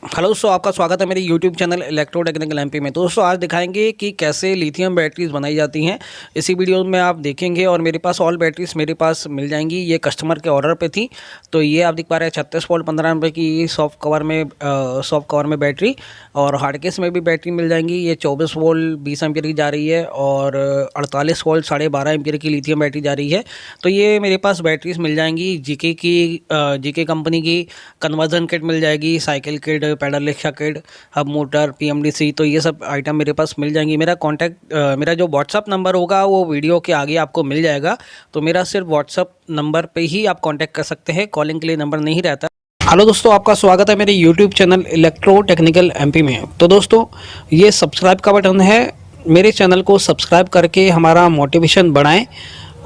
Hello दोस्तों, आपका स्वागत है मेरे YouTube channel electro technical MP में। तो दोस्तों आज दिखाएंगे कि कैसे लिथियम बैटरीज बनाई जाती हैं। इसी वीडियो में आप देखेंगे और मेरे पास ऑल बैटरीज मेरे पास मिल जाएंगी। ये कस्टमर के ऑर्डर पे थी। तो ये आप देख पा रहे हैं 36 वोल्ट 15 एम्पीयर की सॉफ्ट कवर में बैटरी, और हार्ड केस में भी बैटरी मिल जाएंगी। ये 24 वोल्ट 20 एम्पीयर की जा रही है और 48 वोल्ट 12.5 एम्पीयर की लिथियम बैटरी जा रही है। तो ये मेरे पास बैटरीज मिल जाएंगी। जीके कंपनी की कन्वर्जन किट मिल जाएगी, cycle kit, pedal rickshaw kit, hub motor, PMDC. तो ये सब आइटम मेरे पास मिल जाएंगी। मेरा जो व्हाट्सअप नंबर होगा वो वीडियो के आगे आपको मिल जाएगा। तो मेरा सिर्फ व्हाट्सअप नंबर पे ही आप कांटेक्ट कर सकते हैं, कॉलिंग के लिए नंबर नहीं रहता। हेलो दोस्तों, आपका स्वागत है मेरे YouTube channel electro technical MP में। तो दोस्तों, ये सब्सक्राइब का बटन है। मेरे चैनल को सब्सक्राइब करके हमारा मोटिवेशन बढ़ाएं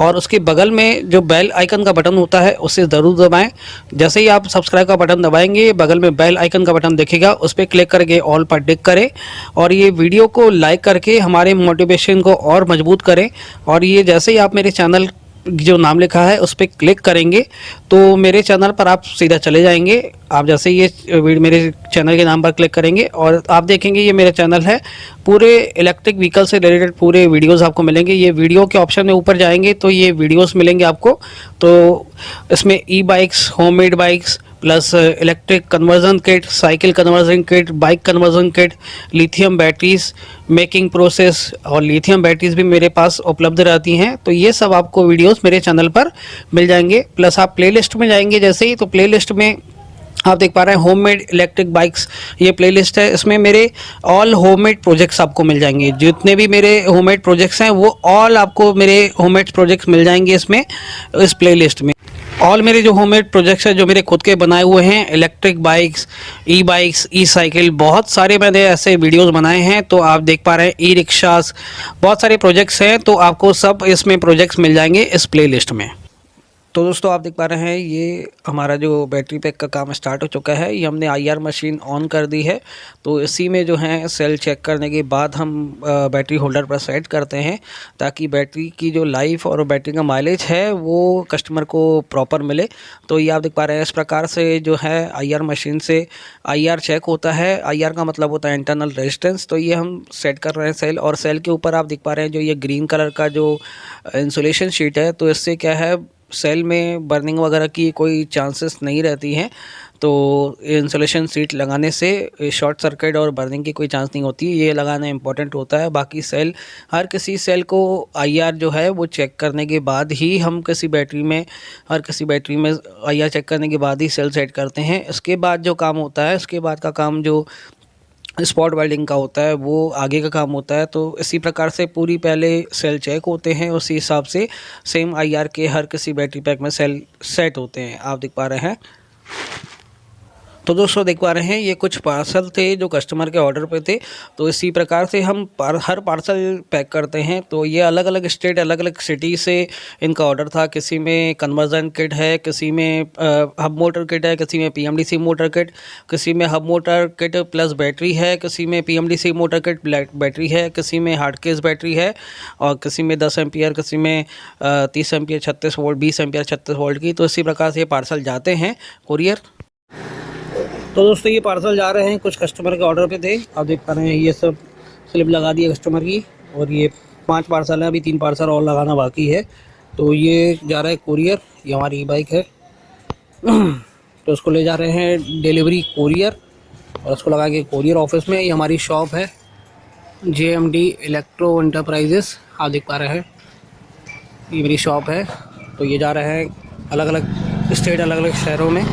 और उसके बगल में जो बेल आइकन का बटन होता है उसे ज़रूर दबाएं। जैसे ही आप सब्सक्राइब का बटन दबाएंगे, बगल में बेल आइकन का बटन दिखेगा, उस पर क्लिक करके ऑल पर टिक करें और ये वीडियो को लाइक करके हमारे मोटिवेशन को और मजबूत करें। और ये जैसे ही आप मेरे चैनल जो नाम लिखा है उस पर क्लिक करेंगे तो मेरे चैनल पर आप सीधा चले जाएंगे। आप जैसे ये मेरे चैनल के नाम पर क्लिक करेंगे और आप देखेंगे ये मेरा चैनल है। पूरे इलेक्ट्रिक व्हीकल से रिलेटेड पूरे वीडियोस आपको मिलेंगे। ये वीडियो के ऑप्शन में ऊपर जाएंगे तो ये वीडियोस मिलेंगे आपको। तो इसमें e bikes, homemade bikes, plus electric conversion kit, cycle conversion kit, bike conversion kit, lithium batteries making process और लिथियम बैटरीज भी मेरे पास उपलब्ध रहती हैं। तो ये सब आपको वीडियोस मेरे चैनल पर मिल जाएंगे। प्लस आप प्लेलिस्ट में जाएंगे जैसे ही, तो प्लेलिस्ट में आप देख पा रहे हैं होममेड इलेक्ट्रिक बाइक्स, ये प्लेलिस्ट है। इसमें मेरे ऑल होममेड प्रोजेक्ट्स आपको मिल जाएंगे। जितने भी मेरे होममेड प्रोजेक्ट्स हैं वो ऑल आपको मेरे होममेड प्रोजेक्ट्स मिल जाएंगे इसमें, इस प्लेलिस्ट में। ऑल मेरे जो होममेड प्रोजेक्ट्स हैं जो मेरे खुद के बनाए हुए हैं, इलेक्ट्रिक बाइक्स, ई साइकिल, बहुत सारे मैंने ऐसे वीडियोस बनाए हैं। तो आप देख पा रहे हैं ई रिक्शास, बहुत सारे प्रोजेक्ट्स हैं। तो आपको सब इसमें प्रोजेक्ट्स मिल जाएंगे इस प्लेलिस्ट में। तो दोस्तों, आप देख पा रहे हैं ये हमारा जो बैटरी पैक का काम स्टार्ट हो चुका है। ये हमने आईआर मशीन ऑन कर दी है। तो इसी में जो है सेल चेक करने के बाद हम बैटरी होल्डर पर सेट करते हैं, ताकि बैटरी की जो लाइफ और बैटरी का माइलेज है वो कस्टमर को प्रॉपर मिले। तो ये आप देख पा रहे हैं, इस प्रकार से जो है आईआर मशीन से आईआर चेक होता है। आईआर का मतलब होता है इंटरनल रेजिस्टेंस। तो ये हम सेट कर रहे हैं सेल, और सेल के ऊपर आप देख पा रहे हैं जो ये ग्रीन कलर का जो इंसुलेशन शीट है। तो इससे क्या है, सेल में बर्निंग वगैरह की कोई चांसेस नहीं रहती हैं। तो इंसुलेशन सीट लगाने से शॉर्ट सर्किट और बर्निंग की कोई चांस नहीं होती। ये लगाना इंपॉर्टेंट होता है। बाकी सेल, हर किसी सेल को आईआर जो है वो चेक करने के बाद ही हम हर किसी बैटरी में आईआर चेक करने के बाद ही सेल सेट करते हैं। इसके बाद जो काम होता है, इसके बाद का काम जो स्पॉट वेल्डिंग का होता है वो आगे का काम होता है। तो इसी प्रकार से पूरी पहले सेल चेक होते हैं, उसी हिसाब से सेम आईआर के हर किसी बैटरी पैक में सेल सेट होते हैं। आप देख पा रहे हैं। तो दोस्तों, देख पा रहे हैं ये कुछ पार्सल थे जो कस्टमर के ऑर्डर पे थे। तो इसी प्रकार से हम हर पार्सल पैक करते हैं। तो ये अलग अलग स्टेट, अलग अलग सिटी से इनका ऑर्डर था। किसी में कन्वर्जन किट है, किसी में हब मोटर किट है, किसी में पीएमडीसी मोटर किट, किसी में hub motor kit plus battery है, किसी में पीएमडीसी मोटर किट बैटरी है, किसी में हार्ड केस बैटरी है, और किसी में 10 एम्पियर, किसी में 30 एम्पियर 36 वोल्ट, 20 एम्पियर 36 वोल्ट की। तो इसी प्रकार से ये पार्सल जाते हैं कुरियर। तो दोस्तों, ये पार्सल जा रहे हैं, कुछ कस्टमर के ऑर्डर पे थे। आप देख पा रहे हैं ये सब स्लिप लगा दी है कस्टमर की, और ये 5 पार्सल है, अभी 3 पार्सल और लगाना बाकी है। तो ये जा रहा है कुरियर। ये हमारी ई बाइक है। तो उसको ले जा रहे हैं डिलीवरी कुरियर, और उसको लगा के कुरियर ऑफिस में। ये हमारी शॉप है, JMD इलेक्ट्रो एंटरप्राइजेस। आप देख पा रहे हैं ये मेरी शॉप है। तो ये जा रहे हैं अलग अलग स्टेट, अलग अलग शहरों में।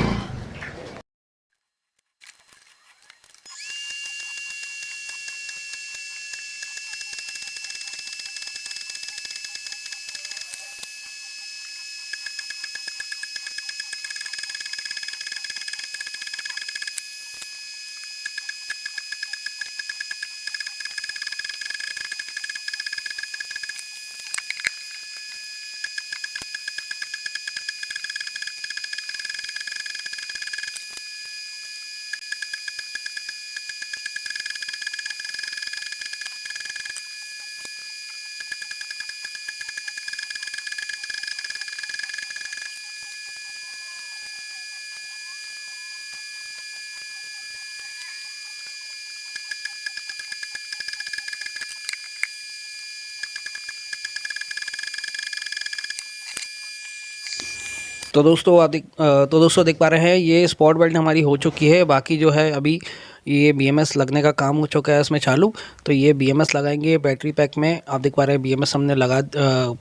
तो दोस्तों देख पा रहे हैं ये स्पॉट वेल्ड हमारी हो चुकी है। बाकी जो है अभी ये बीएमएस लगने का काम हो चुका है इसमें चालू। तो ये बीएमएस लगाएंगे बैटरी पैक में। आप देख पा रहे हैं बीएमएस हमने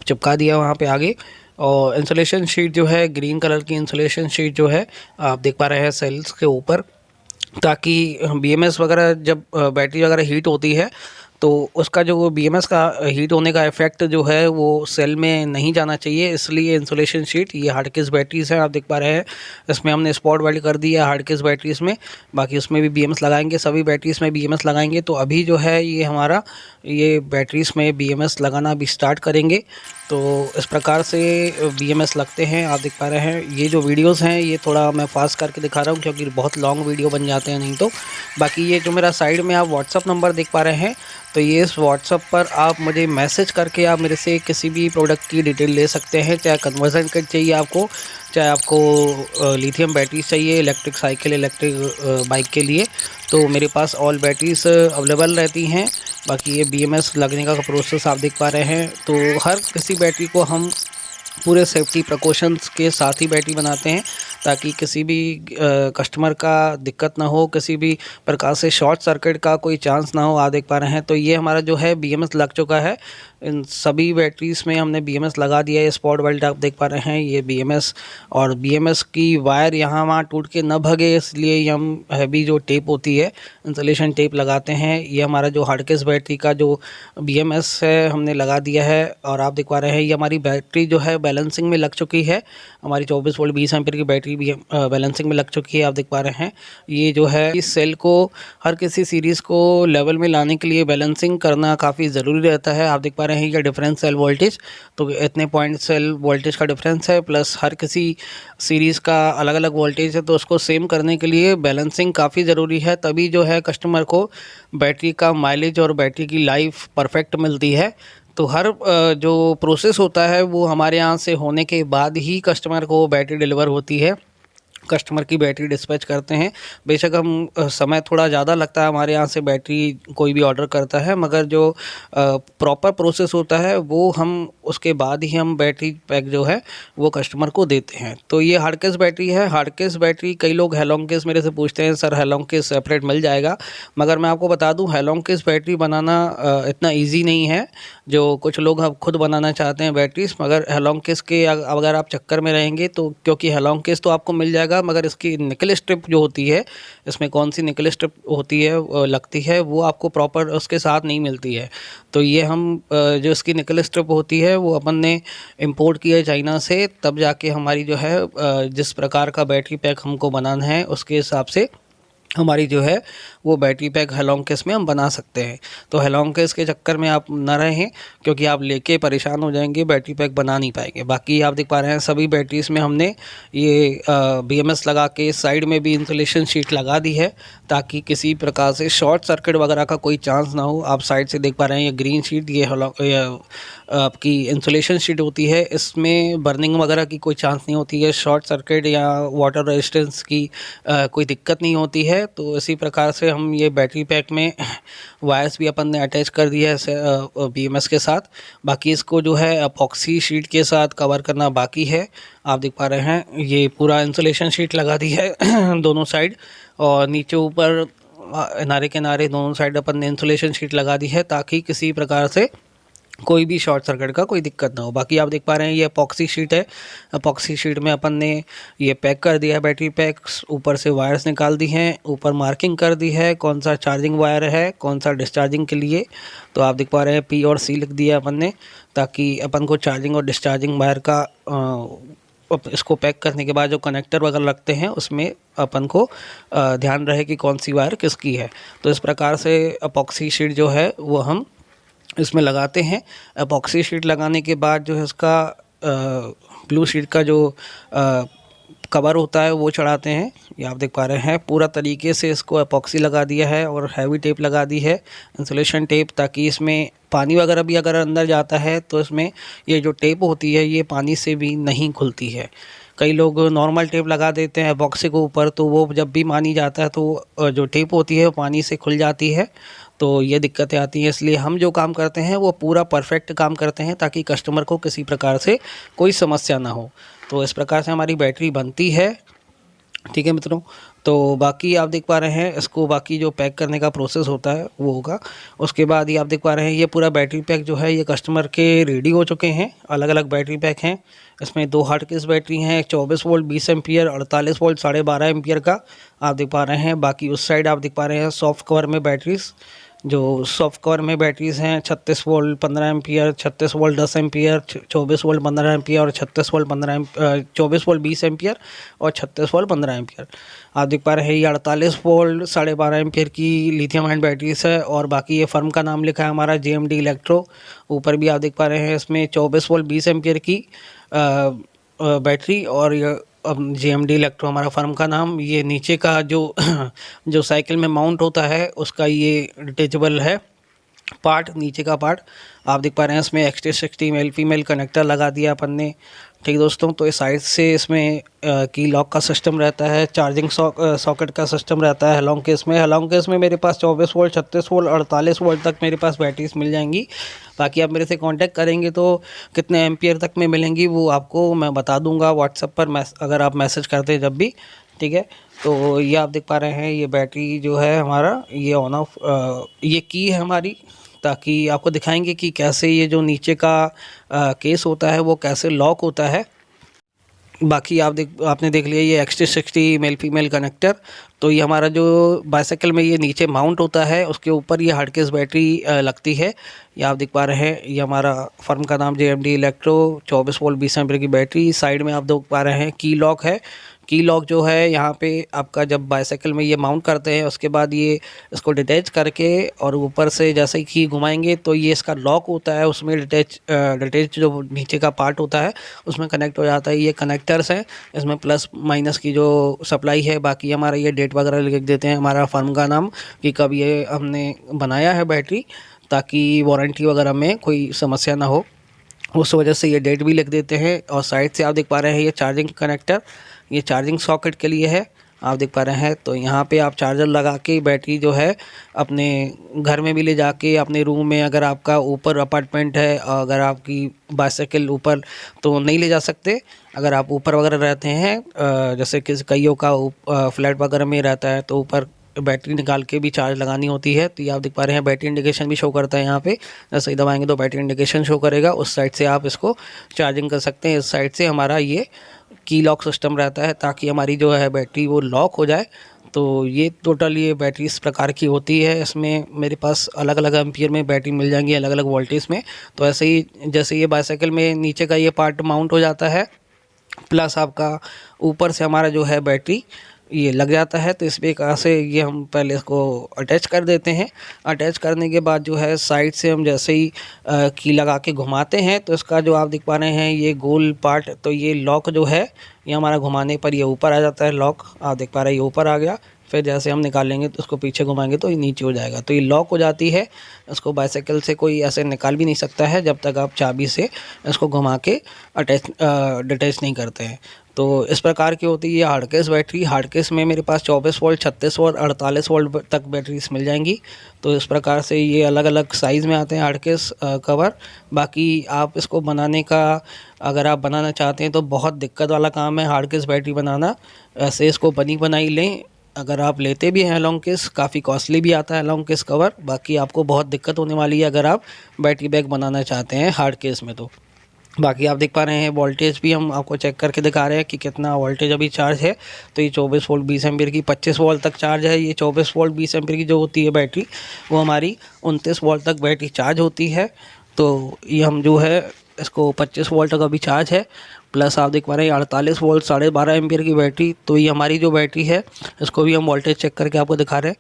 चिपका दिया वहाँ पे आगे। और इंसुलेशन शीट जो है ग्रीन कलर की इंसुलेशन शीट जो है आप देख पा रहे हैं सेल्स के ऊपर, ताकि बीएमएस वगैरह जब बैटरी वगैरह हीट होती है तो उसका जो बीएमएस का हीट होने का इफ़ेक्ट जो है वो सेल में नहीं जाना चाहिए, इसलिए इंसुलेशन शीट। ये हार्ड केस बैटरीज़ हैं, आप देख पा रहे हैं इसमें हमने स्पॉट वेल्ड कर दिया हार्ड केस बैटरीज़ में। बाकी उसमें भी बीएमएस लगाएंगे, सभी बैटरीज़ में बीएमएस लगाएंगे। तो अभी जो है ये हमारा ये बैटरीज़ में बीएमएस लगाना अभी स्टार्ट करेंगे। तो इस प्रकार से बीएमएस लगते हैं, आप देख पा रहे हैं। ये जो वीडियोस हैं ये थोड़ा मैं फास्ट करके दिखा रहा हूँ क्योंकि बहुत लॉन्ग वीडियो बन जाते हैं नहीं तो। बाकी ये जो मेरा साइड में आप व्हाट्सअप नंबर देख पा रहे हैं, तो ये इस व्हाट्सअप पर आप मुझे मैसेज करके आप मेरे से किसी भी प्रोडक्ट की डिटेल ले सकते हैं। चाहे कन्वर्जन किट चाहिए आपको, चाहे आपको लिथियम बैटरी चाहिए इलेक्ट्रिक साइकिल, इलेक्ट्रिक बाइक के लिए, तो मेरे पास ऑल बैटरीज अवेलेबल रहती हैं। बाकी ये बीएमएस लगने का प्रोसेस आप देख पा रहे हैं। तो हर किसी बैटरी को हम पूरे सेफ्टी प्रिकॉशंस के साथ ही बैटरी बनाते हैं, ताकि किसी भी कस्टमर का दिक्कत ना हो, किसी भी प्रकार से शॉर्ट सर्किट का कोई चांस ना हो। आप देख पा रहे हैं तो ये हमारा जो है बीएमएस लग चुका है। इन सभी बैटरीज़ में हमने बीएमएस लगा दिया है। स्पॉट वेल्ड आप देख पा रहे हैं ये बीएमएस, और बीएमएस की वायर यहाँ वहाँ टूट के न भगे इसलिए ये हम हैवी जो टेप होती है इंसुलेशन टेप लगाते हैं। ये हमारा जो हार्ड केस बैटरी का जो बीएमएस है हमने लगा दिया है। और आप देख पा रहे हैं ये हमारी बैटरी जो है बैलेंसिंग में लग चुकी है। हमारी 24 वोल्ट 20 एम्पीयर की बैटरी भी बैलेंसिंग में लग चुकी है। आप देख पा रहे हैं ये जो है इस सेल को हर किसी सीरीज़ को लेवल में लाने के लिए बैलेंसिंग करना काफ़ी ज़रूरी रहता है। आप देख पा रहे हैं ये डिफरेंस सेल वोल्टेज, तो इतने पॉइंट सेल वोल्टेज का डिफरेंस है, प्लस हर किसी सीरीज़ का अलग अलग वोल्टेज है, तो उसको सेम करने के लिए बैलेंसिंग काफ़ी ज़रूरी है। तभी जो है कस्टमर को बैटरी का माइलेज और बैटरी की लाइफ परफेक्ट मिलती है। तो हर जो प्रोसेस होता है वो हमारे यहाँ से होने के बाद ही कस्टमर को बैटरी डिलीवर होती है, कस्टमर की बैटरी डिस्पैच करते हैं। बेशक हम समय थोड़ा ज़्यादा लगता है हमारे यहाँ से बैटरी कोई भी ऑर्डर करता है, मगर जो प्रॉपर प्रोसेस होता है वो हम उसके बाद ही हम बैटरी पैक जो है वो कस्टमर को देते हैं। तो ये हार्ड केस बैटरी है। हार्ड केस बैटरी कई लोग हेलोंग केस मेरे से पूछते हैं सर हेलोंग केस सेपरेट मिल जाएगा, मगर मैं आपको बता दूं हेलोंग केस बैटरी बनाना इतना ईजी नहीं है। जो कुछ लोग अब खुद बनाना चाहते हैं बैटरीज, मगर हेलोंग केस के अगर आप चक्कर में रहेंगे तो, क्योंकि हेलोंग केस तो आपको मिल जाएगा मगर इसकी निकल स्ट्रिप जो होती है, इसमें कौन सी निकल स्ट्रिप होती है लगती है वो आपको प्रॉपर उसके साथ नहीं मिलती है। तो ये हम जो इसकी निकल स्ट्रिप होती है वो अपन ने इंपोर्ट किया है चाइना से, तब जाके हमारी जो है जिस प्रकार का बैटरी पैक हमको बनाना है उसके हिसाब से हमारी जो है वो बैटरी पैक हेलोंग केस में हम बना सकते हैं। तो हेलोंग केस के चक्कर में आप ना रहें, क्योंकि आप लेके परेशान हो जाएंगे, बैटरी पैक बना नहीं पाएंगे। बाकी आप देख पा रहे हैं सभी बैटरीज़ में हमने ये बीएमएस लगा के साइड में भी इंसुलेशन शीट लगा दी है, ताकि किसी प्रकार से शॉर्ट सर्किट वगैरह का कोई चांस ना हो। आप साइड से देख पा रहे हैं ये ग्रीन शीट, ये आपकी इंसुलेशन शीट होती है, इसमें बर्निंग वगैरह की कोई चांस नहीं होती है, शॉर्ट सर्किट या वाटर रेजिस्टेंस की कोई दिक्कत नहीं होती है। तो इसी प्रकार से हम ये बैटरी पैक में वायर्स भी अपन ने अटैच कर दिया है बीएमएस के साथ। बाकी इसको जो है अपॉक्सी शीट के साथ कवर करना बाकी है। आप देख पा रहे हैं ये पूरा इंसुलेशन शीट लगा दी है दोनों साइड, और नीचे ऊपर किनारे किनारे दोनों साइड अपन ने इंसुलेशन शीट लगा दी है, ताकि किसी प्रकार से कोई भी शॉर्ट सर्किट का कोई दिक्कत ना हो। बाकी आप देख पा रहे हैं ये अपॉक्सी शीट है। अपॉक्सी शीट में अपन ने ये पैक कर दिया है बैटरी पैक्स, ऊपर से वायर्स निकाल दी हैं, ऊपर मार्किंग कर दी है कौन सा चार्जिंग वायर है कौन सा डिस्चार्जिंग के लिए। तो आप देख पा रहे हैं P और C लिख दिया अपन ने, ताकि अपन को चार्जिंग और डिस्चार्जिंग वायर का इसको पैक करने के बाद जो कनेक्टर वगैरह लगते हैं उसमें अपन को ध्यान रहे कि कौन सी वायर किसकी है। तो इस प्रकार से अपॉक्सी शीट जो है वो हम इसमें लगाते हैं। एपॉक्सी शीट लगाने के बाद जो है इसका ब्लू शीट का जो कवर होता है वो चढ़ाते हैं। ये आप देख पा रहे हैं पूरा तरीके से इसको एपॉक्सी लगा दिया है और हैवी टेप लगा दी है इंसुलेशन टेप, ताकि इसमें पानी वगैरह भी अगर अंदर जाता है तो इसमें ये जो टेप होती है ये पानी से भी नहीं खुलती है। कई लोग नॉर्मल टेप लगा देते हैं बॉक्स के ऊपर, तो वो जब भी पानी जाता है तो जो टेप होती है वो पानी से खुल जाती है, तो ये दिक्कतें आती हैं। इसलिए हम जो काम करते हैं वो पूरा परफेक्ट काम करते हैं ताकि कस्टमर को किसी प्रकार से कोई समस्या ना हो। तो इस प्रकार से हमारी बैटरी बनती है। ठीक है मित्रों, तो बाकी आप देख पा रहे हैं इसको, बाकी जो पैक करने का प्रोसेस होता है वो होगा। उसके बाद ये आप देख पा रहे हैं ये पूरा बैटरी पैक जो है ये कस्टमर के रेडी हो चुके हैं। अलग अलग बैटरी पैक हैं, इसमें 2 हार्ड केस बैटरी हैं, 24 वोल्ट 20 एम्पियर, 48 वोल्ट 12.5 एम्पियर का आप देख पा रहे हैं। बाकी उस साइड आप देख पा रहे हैं सॉफ्ट कवर में बैटरीज, जो सॉफ्ट कवर में बैटरीज़ हैं 36 volt 15 ampere, 36 volt 10 ampere, 24 volt 15 ampere और 36 वोल्ट 24 वोल्ट 20 एम्पियर और 36 वोल्ट 15 एम्पियर। आप देख पा रहे हैं ये 48 वोल्ट 12.5 एम्पियर की लिथियम आयन बैटरीज है। और बाकी ये फर्म का नाम लिखा है हमारा JMD इलेक्ट्रो। ऊपर भी आप देख पा रहे हैं इसमें 24 वोल्ट 20 एम्पियर की बैटरी, और ये JMD इलेक्ट्रो हमारा फर्म का नाम। ये नीचे का जो जो साइकिल में माउंट होता है उसका ये डिटेचेबल है पार्ट, नीचे का पार्ट आप देख पा रहे हैं। इसमें XT60 मेल फीमेल कनेक्टर लगा दिया अपन ने। ठीक दोस्तों, तो इस साइड से इसमें की लॉक का सिस्टम रहता है, चार्जिंग सॉकेट का सिस्टम रहता है। हेलोंग केस में मेरे पास 24 वोल्ट 36 वोल्ट 48 वोल्ट तक मेरे पास बैटरीज मिल जाएंगी। बाकी आप मेरे से कांटेक्ट करेंगे तो कितने एम्पियर तक में मिलेंगी वो आपको मैं बता दूंगा व्हाट्सएप पर, अगर आप मैसेज करते हैं जब भी। ठीक है, तो ये आप देख पा रहे हैं ये बैटरी जो है हमारा ये ऑन ऑफ ये की है हमारी, ताकि आपको दिखाएंगे कि कैसे ये जो नीचे का केस होता है वो कैसे लॉक होता है। बाकी आपने देख लिया ये XT60 मेल फीमेल कनेक्टर। तो ये हमारा जो बाइसाइकिल में ये नीचे माउंट होता है उसके ऊपर ये हार्ड केस बैटरी लगती है। ये आप देख पा रहे हैं ये हमारा फर्म का नाम JMD इलेक्ट्रो 24 वोल्ट 20 एम्पियर की बैटरी। साइड में आप देख पा रहे हैं की लॉक है। की लॉक जो है यहाँ पे आपका जब बाइसाइकिल में ये माउंट करते हैं उसके बाद ये इसको डिटैच करके और ऊपर से जैसे ही की घुमाएंगे तो ये इसका लॉक होता है, उसमें डिटैच जो नीचे का पार्ट होता है उसमें कनेक्ट हो जाता है। ये कनेक्टर्स हैं, इसमें प्लस माइनस की जो सप्लाई है। बाकी हमारा ये डेट वगैरह लिख देते हैं हमारा फर्म का नाम कि कब ये हमने बनाया है बैटरी, ताकि वारंटी वगैरह में कोई समस्या ना हो, उस वजह से ये डेट भी लिख देते हैं। और साइड से आप देख पा रहे हैं ये चार्जिंग कनेक्टर, ये चार्जिंग सॉकेट के लिए है आप देख पा रहे हैं। तो यहाँ पे आप चार्जर लगा के बैटरी जो है अपने घर में भी ले जाके अपने रूम में, अगर आपका ऊपर अपार्टमेंट है, अगर आपकी बाइसाइकिल ऊपर तो नहीं ले जा सकते, अगर आप ऊपर वगैरह रहते हैं जैसे कि कईयों का फ्लैट वगैरह में रहता है तो ऊपर बैटरी निकाल के भी चार्ज लगानी होती है। तो ये आप देख पा रहे हैं बैटरी इंडिकेशन भी शो करता है यहाँ पे, जैसे ही दबाएंगे तो बैटरी इंडिकेशन शो करेगा। उस साइड से आप इसको चार्जिंग कर सकते हैं। इस साइड से हमारा ये की लॉक सिस्टम रहता है ताकि हमारी जो है बैटरी वो लॉक हो जाए। तो ये टोटल ये बैटरी इस प्रकार की होती है। इसमें मेरे पास अलग अलग एम्पियर में बैटरी मिल जाएंगी, अलग अलग वोल्टेज में। तो ऐसे ही जैसे ये बाइसाइकिल में नीचे का ये पार्ट माउंट हो जाता है, प्लस आपका ऊपर से हमारा जो है बैटरी ये लग जाता है। तो इस प्रकार से ये हम पहले इसको अटैच कर देते हैं। अटैच करने के बाद जो है साइड से हम जैसे ही की लगा के घुमाते हैं तो इसका जो आप देख पा रहे हैं ये गोल पार्ट, तो ये लॉक जो है ये हमारा घुमाने पर ये ऊपर आ जाता है लॉक, आप देख पा रहे हैं ये ऊपर आ गया। फिर जैसे हम निकालेंगे तो उसको पीछे घुमाएंगे तो ये नीचे हो जाएगा, तो ये लॉक हो जाती है। इसको बाइसाइकिल से कोई ऐसे निकाल भी नहीं सकता है जब तक आप चाबी से इसको घुमा के डिटैच नहीं करते हैं। तो इस प्रकार की होती है ये hard case battery. Hard case में मेरे पास 24 वोल्ट 36 वोल्ट 48 वोल्ट तक बैटरीज मिल जाएंगी। तो इस प्रकार से ये अलग अलग साइज़ में आते हैं हार्ड केस कवर। बाकी आप इसको बनाने का, अगर आप बनाना चाहते हैं तो बहुत दिक्कत वाला काम है हार्ड केस बैटरी बनाना। ऐसे इसको बनी बनाई लें, अगर आप लेते भी हैं लॉन्ग केस, काफ़ी कॉस्टली भी आता है लॉन्ग केस कवर। बाकी आपको बहुत दिक्कत होने वाली है अगर आप बैटरी बैग बनाना चाहते हैं हार्ड केस में। तो बाकी आप देख पा रहे हैं वोल्टेज भी हम आपको चेक करके दिखा रहे हैं कि कितना वोल्टेज अभी चार्ज है। तो ये 24 वोल्ट 20 एम्पियर की 25 वोल्ट तक चार्ज है। ये 24 वोल्ट 20 एम्पियर की जो होती है बैटरी वो हमारी 29 वोल्ट तक बैटरी चार्ज होती है। तो ये हम जो है इसको 25 वोल्ट तक अभी चार्ज है। प्लस आप देख पा रहे हैं 48 वोल्ट 12.5 एम्पियर की बैटरी। तो ये हमारी जो बैटरी है इसको भी हम वोल्टेज चेक करके आपको दिखा रहे हैं।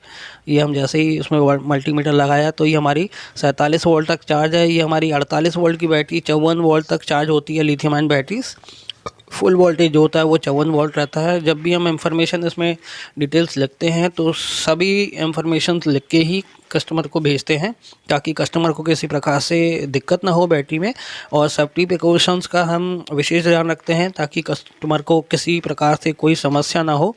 ये हम जैसे ही इसमें मल्टीमीटर लगाया तो ये हमारी 47 वोल्ट तक चार्ज है। ये हमारी 48 वोल्ट की बैटरी 54 वोल्ट तक चार्ज होती है lithium ion batteries. Full voltage जो होता है वो 54 वोल्ट रहता है। जब भी हम इंफॉर्मेशन इसमें डिटेल्स लिखते हैं तो सभी इंफॉर्मेशन लिख के ही कस्टमर को भेजते हैं, ताकि कस्टमर को किसी प्रकार से दिक्कत ना हो बैटरी में। और सेफ्टी प्रिकॉशंस का हम विशेष ध्यान रखते हैं ताकि कस्टमर को किसी प्रकार से कोई समस्या ना हो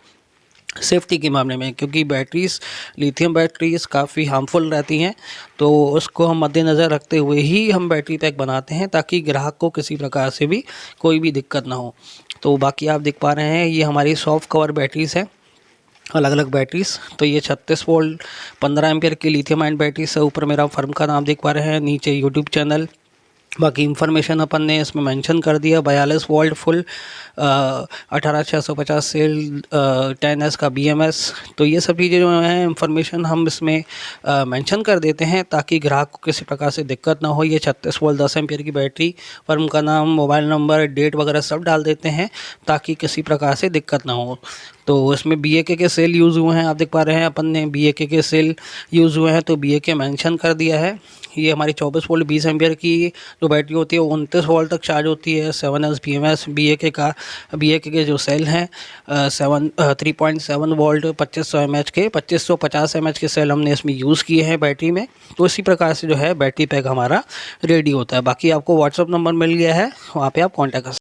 सेफ्टी के मामले में, क्योंकि बैटरीज़ लिथियम बैटरीज़ काफ़ी हार्मफुल रहती हैं। तो उसको हम मद्देनज़र रखते हुए ही हम बैटरी पैक बनाते हैं ताकि ग्राहक को किसी प्रकार से भी कोई भी दिक्कत ना हो। तो बाकी आप देख पा रहे हैं ये हमारी सॉफ्ट कवर बैटरीज़ हैं, अलग अलग बैटरीज़। तो ये 36 वोल्ट 15 एम्पियर की लिथियम आयन बैटरीज़ है। ऊपर मेरा फर्म का नाम देख पा रहे हैं, नीचे यूट्यूब चैनल, बाकी इन्फॉर्मेशन अपन ने इसमें मेंशन कर दिया। 42 वोल्ट फुल 18650 सेल 10S का BMS। तो ये सब चीज़ें जो हैं इन्फॉर्मेशन हम इसमें मेंशन कर देते हैं ताकि ग्राहक को किसी प्रकार से दिक्कत ना हो। ये 36 वोल्ट 10 एम्पियर की बैटरी, फर्म का नाम, मोबाइल नंबर, डेट वगैरह सब डाल देते हैं ताकि किसी प्रकार से दिक्कत ना हो। तो इसमें BAK के सेल यूज़ हुए हैं, आप देख पा रहे हैं अपन ने BAK के सेल यूज़ हुए हैं तो BAK मेंशन कर दिया है। ये हमारी 24 वोल्ट 20 एम्पियर की जो बैटरी होती है वो 29 वोल्ट तक चार्ज होती है। 7S BMS BAK के जो सेल हैं 3.7 वोल्ट 2550 mAh के सेल हमने इसमें यूज़ किए हैं बैटरी में। तो इसी प्रकार से जो है बैटरी पैक हमारा रेडी होता है। बाकी आपको व्हाट्सअप नंबर मिल गया है, वहाँ पे आप कॉन्टैक्ट कर सकते हैं।